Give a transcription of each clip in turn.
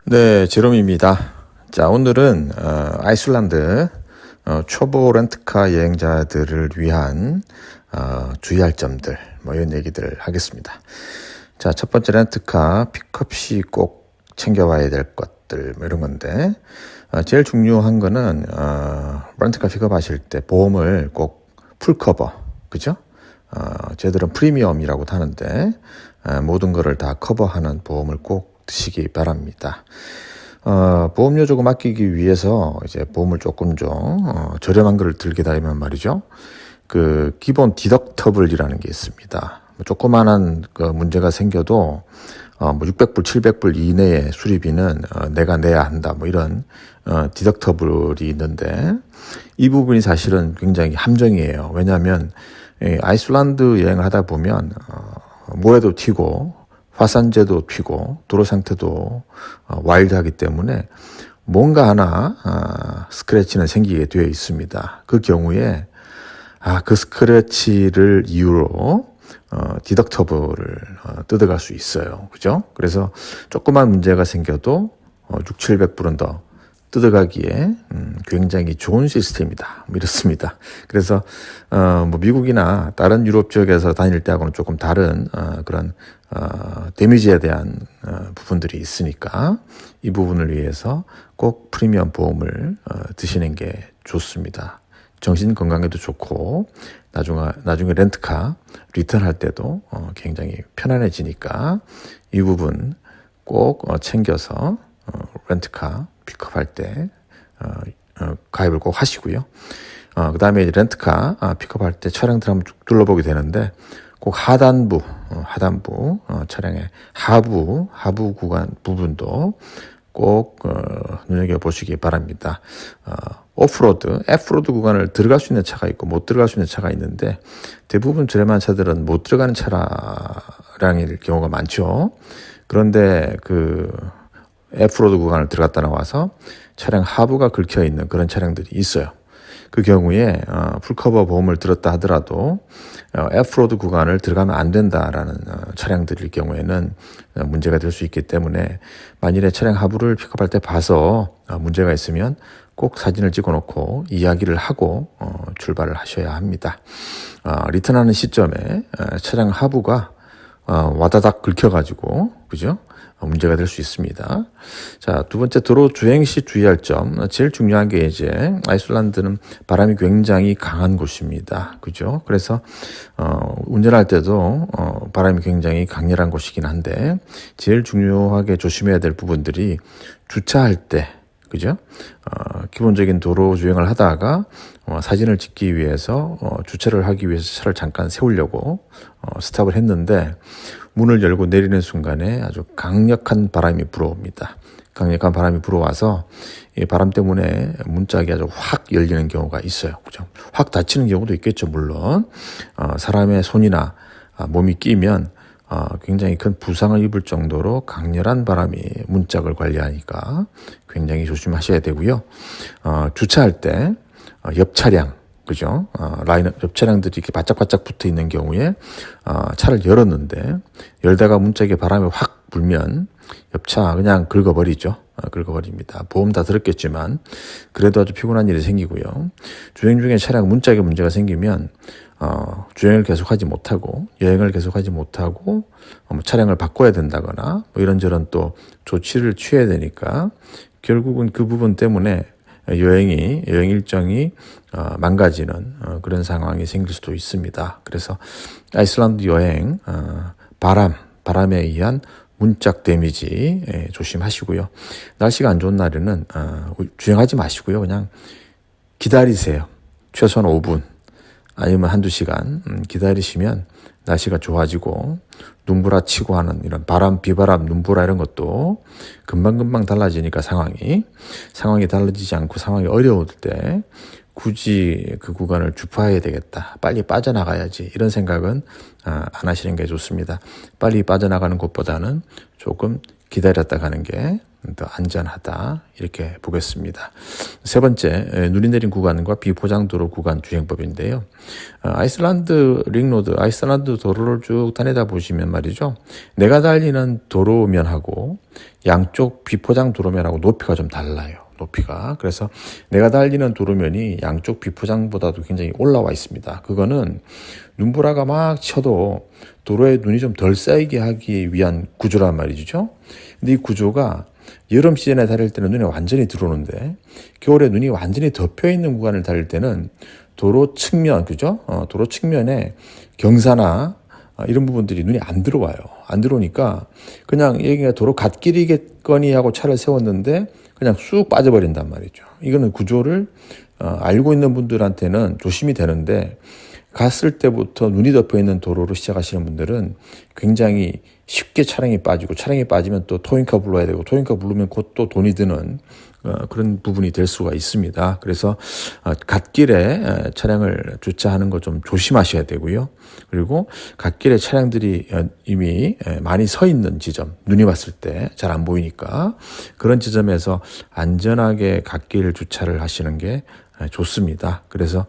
네, 제롬입니다. 자, 오늘은 아이슬란드 초보 렌트카 여행자들을 위한 주의할 점들, 이런 얘기들 하겠습니다. 자, 첫 번째 렌트카 픽업 시 꼭 챙겨와야 될 것들, 이런 건데, 제일 중요한 거는 렌트카 픽업하실 때 보험을 꼭 풀커버, 그죠? 저희들은 프리미엄이라고 하는데 모든 거를 다 커버하는 보험을 꼭 드시기 바랍니다. 보험료 조금 아끼기 위해서 이제 보험을 조금 좀 저렴한 거를 들게 되면 말이죠. 그 기본 디덕터블이라는 게 있습니다. 조그만한 그 문제가 생겨도 600불, 700불 이내의 수리비는 내가 내야 한다. 이런 디덕터블이 있는데 이 부분이 사실은 굉장히 함정이에요. 왜냐하면 아이슬란드 여행을 하다 보면 모래도 튀고 화산재도 튀고 도로 상태도 와일드하기 때문에 뭔가 하나 스크래치는 생기게 되어 있습니다. 그 경우에 그 스크래치를 이유로 디덕터블을 뜯어갈 수 있어요. 그죠? 그래서 조그만 문제가 생겨도 6, 700불은 더 뜯어가기에 굉장히 좋은 시스템이다. 이렇습니다. 그래서 미국이나 다른 유럽 지역에서 다닐 때하고는 조금 다른 그런 데미지에 대한 부분들이 있으니까 이 부분을 위해서 꼭 프리미엄 보험을 드시는 게 좋습니다. 정신 건강에도 좋고 나중에 렌트카 리턴할 때도 굉장히 편안해지니까 이 부분 꼭 챙겨서 렌트카 픽업할 때 가입을 꼭 하시고요. 그 다음에 렌트카 픽업할 때 차량들 한번 쭉 둘러보게 되는데 꼭 하단부 차량의 하부 구간 부분도 꼭 눈여겨보시기 바랍니다. 오프로드 구간을 들어갈 수 있는 차가 있고 못 들어갈 수 있는 차가 있는데 대부분 저렴한 차들은 못 들어가는 차량일 경우가 많죠. 그런데 오프로드 구간을 들어갔다 나와서 차량 하부가 긁혀 있는 그런 차량들이 있어요. 그 경우에 풀커버 보험을 들었다 하더라도 오프로드 구간을 들어가면 안 된다라는 차량들일 경우에는 문제가 될 수 있기 때문에 만일에 차량 하부를 픽업할 때 봐서 문제가 있으면 꼭 사진을 찍어놓고 이야기를 하고 출발을 하셔야 합니다. 리턴하는 시점에 차량 하부가 와다닥 긁혀가지고 그죠? 문제가 될 수 있습니다. 자, 두 번째 도로 주행 시 주의할 점. 제일 중요한 게 이제 아이슬란드는 바람이 굉장히 강한 곳입니다. 그죠? 그래서 운전할 때도 바람이 굉장히 강렬한 곳이긴 한데 제일 중요하게 조심해야 될 부분들이 주차할 때 그죠? 기본적인 도로 주행을 하다가 사진을 찍기 위해서 주차를 하기 위해서 차를 잠깐 세우려고 스탑을 했는데 문을 열고 내리는 순간에 아주 강력한 바람이 불어옵니다. 강력한 바람이 불어와서 이 바람 때문에 문짝이 아주 확 열리는 경우가 있어요. 그죠? 확 다치는 경우도 있겠죠, 물론. 사람의 손이나 몸이 끼면 굉장히 큰 부상을 입을 정도로 강렬한 바람이 문짝을 관리하니까 굉장히 조심하셔야 되고요. 주차할 때 옆 차량 그죠? 옆 차량들이 이렇게 바짝바짝 붙어 있는 경우에, 차를 열었는데, 열다가 문짝에 바람이 확 불면, 옆차 그냥 긁어버리죠. 긁어버립니다. 보험 다 들었겠지만, 그래도 아주 피곤한 일이 생기고요. 주행 중에 차량 문짝에 문제가 생기면, 주행을 계속하지 못하고, 여행을 계속하지 못하고, 차량을 바꿔야 된다거나, 이런저런 또 조치를 취해야 되니까, 결국은 그 부분 때문에 여행 일정이 망가지는 그런 상황이 생길 수도 있습니다. 그래서 아이슬란드 여행 바람에 의한 문짝 데미지 조심하시고요. 날씨가 안 좋은 날에는 주행하지 마시고요. 그냥 기다리세요. 최소한 5분 아니면 한두 시간 기다리시면 날씨가 좋아지고 눈보라 치고 하는 이런 비바람, 눈보라 이런 것도 금방금방 달라지니까 상황이 달라지지 않고 상황이 어려울 때 굳이 그 구간을 주파해야 되겠다. 빨리 빠져나가야지. 이런 생각은 안 하시는 게 좋습니다. 빨리 빠져나가는 것보다는 조금 기다렸다 가는 게 더 안전하다 이렇게 보겠습니다. 세 번째, 눈이 내린 구간과 비포장도로 구간 주행법인데요. 아이슬란드 링로드, 아이슬란드 도로를 쭉 다니다 보시면 말이죠. 내가 달리는 도로면하고 양쪽 비포장 도로면하고 높이가 좀 달라요. 높이가. 그래서 내가 달리는 도로면이 양쪽 비포장보다도 굉장히 올라와 있습니다. 그거는 눈보라가 막 쳐도 도로에 눈이 좀 덜 쌓이게 하기 위한 구조란 말이죠. 근데 이 구조가 여름 시즌에 달릴 때는 눈에 완전히 들어오는데 겨울에 눈이 완전히 덮여 있는 구간을 달릴 때는 도로 측면, 그죠? 도로 측면에 경사나 이런 부분들이 눈이 안 들어와요. 안 들어오니까 그냥 여기가 도로 갓길이겠거니 하고 차를 세웠는데 그냥 쑥 빠져버린단 말이죠. 이거는 구조를 알고 있는 분들한테는 조심이 되는데 갔을 때부터 눈이 덮여 있는 도로로 시작하시는 분들은 굉장히 쉽게 차량이 빠지고 차량이 빠지면 또 토잉카 불러야 되고 토잉카 부르면 곧 또 돈이 드는 그런 부분이 될 수가 있습니다. 그래서 갓길에 차량을 주차하는 거 좀 조심하셔야 되고요. 그리고 갓길에 차량들이 이미 많이 서 있는 지점, 눈이 왔을 때 잘 안 보이니까 그런 지점에서 안전하게 갓길 주차를 하시는 게 좋습니다. 그래서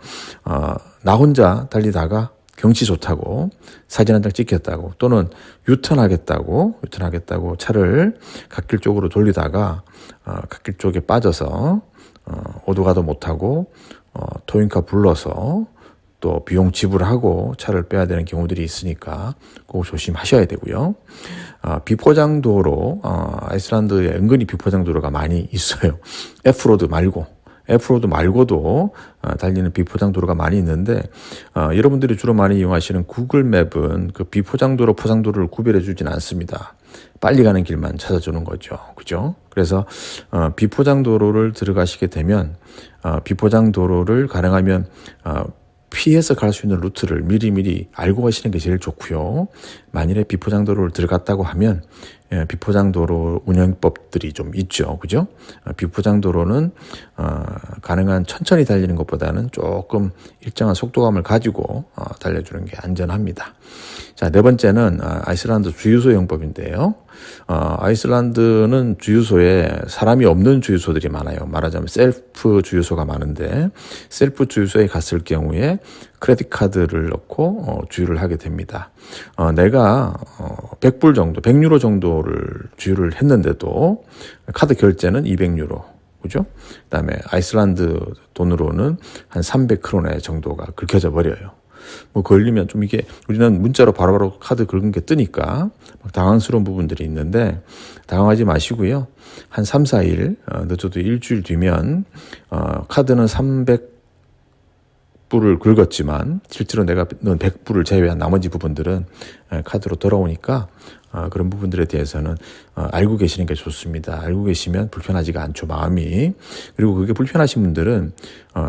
나 혼자 달리다가 경치 좋다고 사진 한 장 찍혔다고 또는 유턴하겠다고 차를 갓길 쪽으로 돌리다가 갓길 쪽에 빠져서 오도가도 못하고 토잉카 불러서 또 비용 지불하고 차를 빼야 되는 경우들이 있으니까 그거 조심하셔야 되고요. 비포장도로 아이슬란드에 은근히 비포장도로가 많이 있어요. F로드 말고도 달리는 비포장 도로가 많이 있는데 여러분들이 주로 많이 이용하시는 구글 맵은 그 비포장 도로, 포장 도로를 구별해 주진 않습니다. 빨리 가는 길만 찾아주는 거죠. 그죠? 그래서 비포장 도로를 들어가시게 되면 비포장 도로를 가능하면 피해서 갈 수 있는 루트를 미리미리 알고 가시는 게 제일 좋고요. 만일에 비포장도로를 들어갔다고 하면 비포장도로 운영법들이 좀 있죠. 그죠? 비포장도로는 가능한 천천히 달리는 것보다는 조금 일정한 속도감을 가지고 달려주는 게 안전합니다. 자, 네 번째는 아이슬란드 주유소 영법인데요. 아이슬란드는 주유소에 사람이 없는 주유소들이 많아요. 말하자면 셀프 주유소가 많은데 셀프 주유소에 갔을 경우에 크레딧 카드를 넣고 주유를 하게 됩니다. 내가 100불 정도, 100유로 정도를 주유를 했는데도 카드 결제는 200유로. 그죠? 그다음에 아이슬란드 돈으로는 한 300크로네 정도가 긁혀져 버려요. 뭐 걸리면 좀 이게 우리는 문자로 바로바로 카드 긁은 게 뜨니까 막 당황스러운 부분들이 있는데 당황하지 마시고요. 한 3, 4일 늦어도 일주일 뒤면 카드는 300불을 긁었지만 실제로 내가 넣은 100불을 제외한 나머지 부분들은 카드로 돌아오니까 그런 부분들에 대해서는 알고 계시는 게 좋습니다. 알고 계시면 불편하지가 않죠, 마음이. 그리고 그게 불편하신 분들은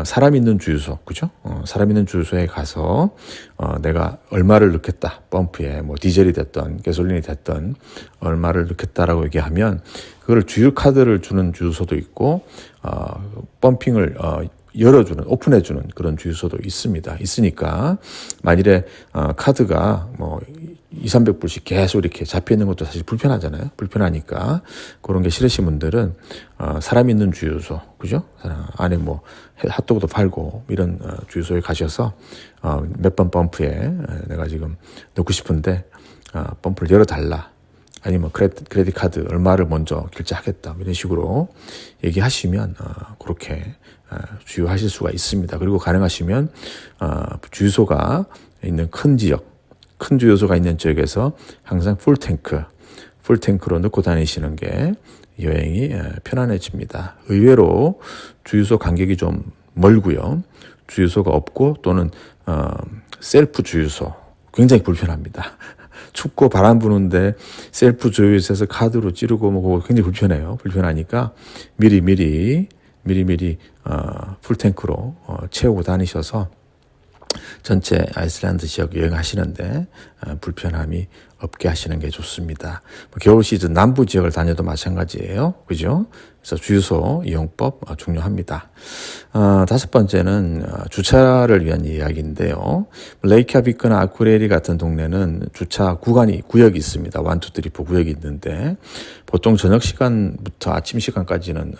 사람 있는 주유소, 그죠? 사람 있는 주유소에 가서 내가 얼마를 넣겠다, 펌프에 뭐 디젤이 됐던 가솔린이 됐던 얼마를 넣겠다라고 얘기하면 그걸 주유 카드를 주는 주유소도 있고 펌핑을 열어주는, 오픈해주는 그런 주유소도 있으니까 만일에 카드가 뭐 200~300불씩 계속 이렇게 잡혀있는 것도 사실 불편하잖아요. 불편하니까 그런 게 싫으신 분들은 사람 있는 주유소, 그죠? 안에 뭐 핫도그도 팔고 이런 주유소에 가셔서 몇 번 펌프에 내가 지금 넣고 싶은데 펌프를 열어달라. 아니면 크레딧 카드 얼마를 먼저 결제하겠다 이런 식으로 얘기하시면 그렇게 주유하실 수가 있습니다. 그리고 가능하시면 주유소가 있는 큰 지역, 큰 주유소가 있는 지역에서 항상 풀탱크로 넣고 다니시는 게 여행이 편안해집니다. 의외로 주유소 간격이 좀 멀고요. 주유소가 없고 또는 셀프 주유소 굉장히 불편합니다. 춥고 바람 부는데 셀프 주유소에서 카드로 찌르고 뭐 그거 굉장히 불편해요. 불편하니까 미리 풀탱크로 채우고 다니셔서 전체 아이슬란드 지역 여행하시는데 불편함이 없게 하시는 게 좋습니다. 겨울 시즌 남부 지역을 다녀도 마찬가지예요. 그죠? 그래서 주유소 이용법 중요합니다. 다섯 번째는 주차를 위한 이야기인데요. 레이캬비크나 아쿠레리 같은 동네는 주차 구역이 있습니다. 1, 2, 3, 4 구역이 있는데 보통 저녁 시간부터 아침 시간까지는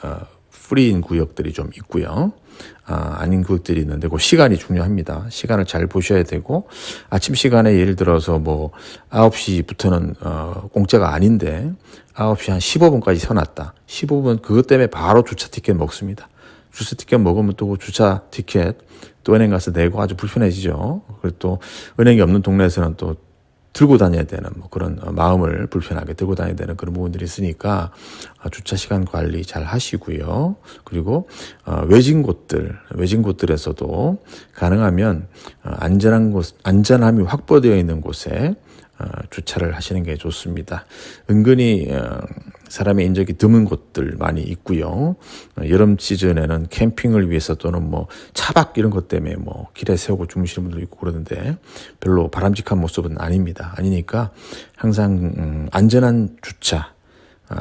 프리인 구역들이 좀 있고요. 아닌 구역들이 있는데 그 시간이 중요합니다. 시간을 잘 보셔야 되고 아침 시간에 예를 들어서 뭐 9시부터는 공짜가 아닌데 9시 한 15분까지 서놨다. 15분 그것 때문에 바로 주차 티켓 먹습니다. 주차 티켓 먹으면 또 주차 티켓 또 은행 가서 내고 아주 불편해지죠. 그리고 또 은행이 없는 동네에서는 또 들고 다녀야 되는 뭐 그런 마음을 불편하게 들고 다녀야 되는 그런 부분들이 있으니까 주차 시간 관리 잘 하시고요. 그리고 외진 곳들에서도 가능하면 안전함이 확보되어 있는 곳에 주차를 하시는 게 좋습니다. 은근히 사람의 인적이 드문 곳들 많이 있고요. 여름 시즌에는 캠핑을 위해서 또는 뭐 차박 이런 것 때문에 뭐 길에 세우고 주무시는 분도 있고 그러는데 별로 바람직한 모습은 아닙니다. 아니니까 항상 안전한 주차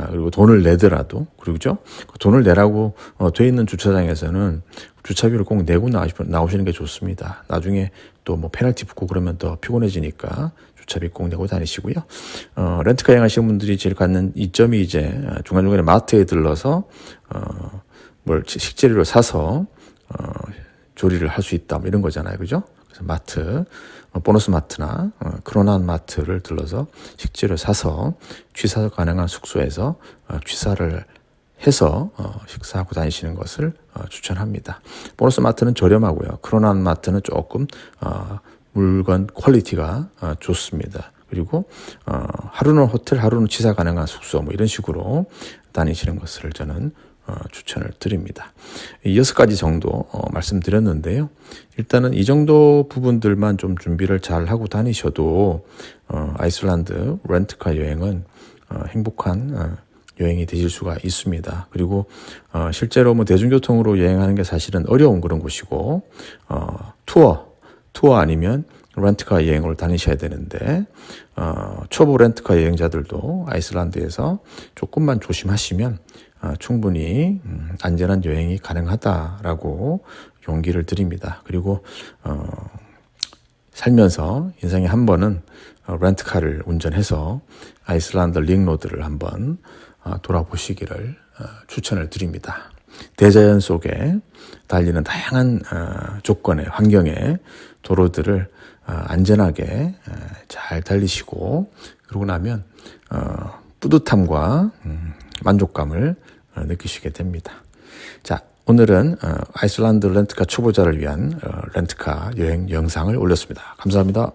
그리고 돈을 내더라도 그리고죠 돈을 내라고 돼 있는 주차장에서는 주차비를 꼭 내고 나오시는 게 좋습니다. 나중에 또 뭐 페널티 붙고 그러면 더 피곤해지니까 주차비 꼭 내고 다니시고요. 렌트카 여행하시는 분들이 제일 갖는 이점이 이제 중간중간에 마트에 들러서 뭘 식재료를 사서 조리를 할 수 있다 뭐 이런 거잖아요. 그죠? 그래서 마트 보너스 마트나 크로난 마트를 들러서 식재료 사서 취사 가능한 숙소에서 취사를 해서 식사하고 다니시는 것을 추천합니다. 보너스 마트는 저렴하고요. 크로난 마트는 조금 물건 퀄리티가 좋습니다. 그리고 하루는 호텔, 하루는 취사 가능한 숙소 뭐 이런 식으로 다니시는 것을 저는 추천을 드립니다. 6가지 정도 말씀드렸는데요. 일단은 이 정도 부분들만 좀 준비를 잘 하고 다니셔도 아이슬란드 렌트카 여행은 행복한 여행이 되실 수가 있습니다. 그리고 실제로 뭐 대중교통으로 여행하는 게 사실은 어려운 그런 곳이고 투어 아니면 렌트카 여행을 다니셔야 되는데 초보 렌트카 여행자들도 아이슬란드에서 조금만 조심하시면 충분히 안전한 여행이 가능하다라고 용기를 드립니다. 그리고 살면서 인생에 한 번은 렌트카를 운전해서 아이슬란드 링로드를 한번 돌아보시기를 추천을 드립니다. 대자연 속에 달리는 다양한 조건의 환경의 도로들을 안전하게 잘 달리시고 그러고 나면 뿌듯함과 만족감을 느끼시게 됩니다. 자, 오늘은 아이슬란드 렌트카 초보자를 위한 렌트카 여행 영상을 올렸습니다. 감사합니다.